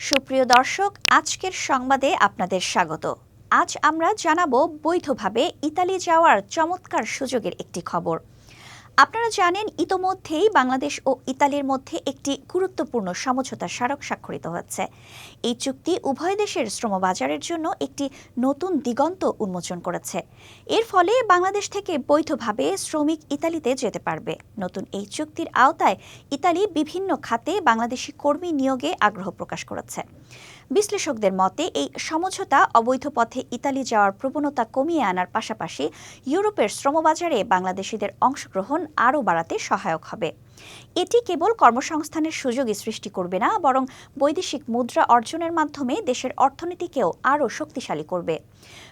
সুপ্রিয় দর্শক, আজকের সংবাদে আপনাদের স্বাগত। আজ আমরা জানাবো বৈধভাবে ইতালি যাওয়ার চমৎকার সুযোগের একটি খবর। আপনারা জানেন, ইতোমধ্যেই বাংলাদেশ ও ইতালির মধ্যে একটি গুরুত্বপূর্ণ সমঝোতা স্মারক স্বাক্ষরিত হচ্ছে। এই চুক্তি উভয় দেশের শ্রমবাজারের জন্য একটি নতুন দিগন্ত উন্মোচন করেছে। এর ফলে বাংলাদেশ থেকে বৈধভাবে শ্রমিক ইতালিতে যেতে পারবে। নতুন এই চুক্তির আওতায় ইতালি বিভিন্ন খাতে বাংলাদেশি কর্মী নিয়োগে আগ্রহ প্রকাশ করেছে। বিশ্লেষকদের মতে এই সমঝোতা অবৈধ পথে ইতালি যাওয়ার প্রবণতা কমিয়ে আনার পাশাপাশি ইউরোপের শ্রমবাজারে বাংলাদেশিদের অংশগ্রহণ আরও বাড়াতে সহায়ক হবে। এটি কেবল কর্মসংস্থানের সুযোগই সৃষ্টি করবে না, বরং বৈদেশিক মুদ্রা অর্জনের মাধ্যমে দেশের অর্থনীতিকেও আরও শক্তিশালী করবে।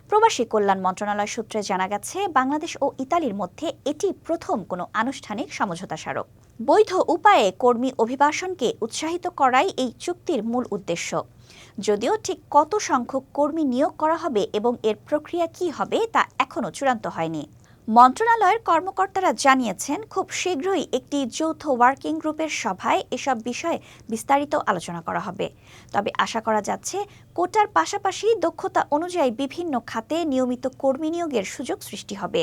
প্রবাসী কল্যাণ মন্ত্রণালয় সূত্রে জানা গেছে, বাংলাদেশ ও ইতালির মধ্যে এটি প্রথম কোনো আনুষ্ঠানিক সমঝোতা স্মারক। বৈধ উপায়ে কর্মী অভিবাসনকে উৎসাহিত করাই এই চুক্তির মূল উদ্দেশ্য। যদিও ঠিক কত সংখ্যক কর্মী নিয়োগ করা হবে এবং এর প্রক্রিয়া কী হবে তা এখনও চূড়ান্ত হয়নি। মন্ত্রণালয়ের কর্মকর্তারা জানিয়েছেন, খুব শীঘ্রই একটি যৌথ ওয়ার্কিং গ্রুপের সভায় এসব বিষয়ে বিস্তারিত আলোচনা করা হবে। তবে আশা করা যাচ্ছে, কোটার পাশাপাশি দক্ষতা অনুযায়ী বিভিন্ন খাতে নিয়মিত কর্মী নিয়োগের সুযোগ সৃষ্টি হবে।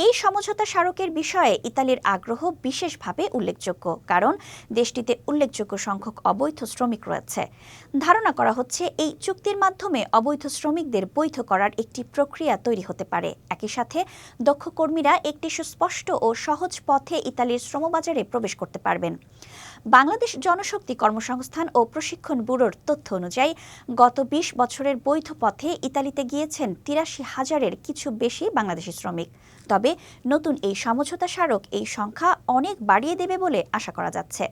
এই সমঝোতা স্মারকের বিষয়ে ইতালির আগ্রহ বিশেষভাবে উল্লেখযোগ্য, কারণ দেশটিতে উল্লেখযোগ্য সংখ্যক অবৈধ শ্রমিক রয়েছে। ধারণা করা হচ্ছে, এই চুক্তির মাধ্যমে অবৈধ শ্রমিকদের বৈধ করার একটি প্রক্রিয়া তৈরি হতে পারে। একই সাথে দক্ষ কর্মীরা একটি সুস্পষ্ট ও সহজ পথে ইতালির শ্রমবাজারে প্রবেশ করতে পারবেন। বাংলাদেশ জনশক্তি কর্মসংস্থান ও প্রশিক্ষণ ব্যুরোর তথ্য অনুযায়ী গত ২০ বছরের বৈধ পথে ইতালিতে গিয়েছেন ৮৩,০০০-এর কিছু বেশি বাংলাদেশি শ্রমিক। তবে নতুন এই সমঝোতা স্মারক এই সংখ্যা অনেক বাড়িয়ে দেবে বলে আশা করা যাচ্ছে,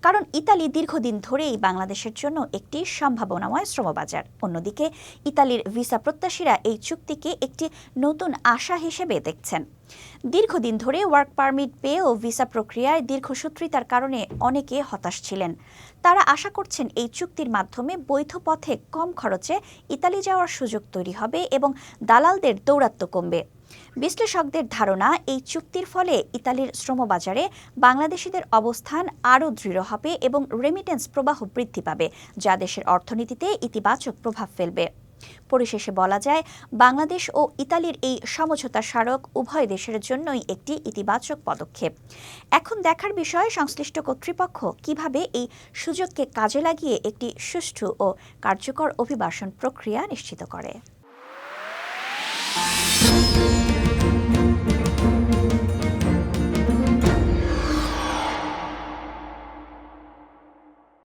কারণ ইতালি দীর্ঘদিন ধরেই বাংলাদেশের জন্য একটি সম্ভাবনাময় শ্রমবাজার। অন্যদিকে ইতালির ভিসা প্রত্যাশীরা এই চুক্তিকে একটি নতুন আশা হিসেবে দেখছেন। দীর্ঘদিন ধরে ওয়ার্ক পারমিট পেয়ে ও ভিসা প্রক্রিয়ায় দীর্ঘসূত্রিতার কারণে অনেকে হতাশ ছিলেন। তারা আশা করছেন, এই চুক্তির মাধ্যমে বৈধ পথে কম খরচে ইতালি যাওয়ার সুযোগ তৈরি হবে এবং দালালদের দৌরাত্ম্য কমবে। বিশ্লেষকদের ধারণা, এই চুক্তির ফলে ইতালির শ্রমবাজারে বাংলাদেশিদের অবস্থান আরও দৃঢ় হবে এবং রেমিটেন্স প্রবাহ বৃদ্ধি পাবে, যা দেশের অর্থনীতিতে ইতিবাচক প্রভাব ফেলবে। পরিশেষে বলা যায়, বাংলাদেশ ও ইতালির এই সমঝোতা স্মারক উভয় দেশের জন্যই একটি ইতিবাচক পদক্ষেপ। এখন দেখার বিষয়, সংশ্লিষ্ট কর্তৃপক্ষ কিভাবে এই সুযোগকে কাজে লাগিয়ে একটি সুষ্ঠু ও কার্যকর অভিবাসন প্রক্রিয়া নিশ্চিত করে।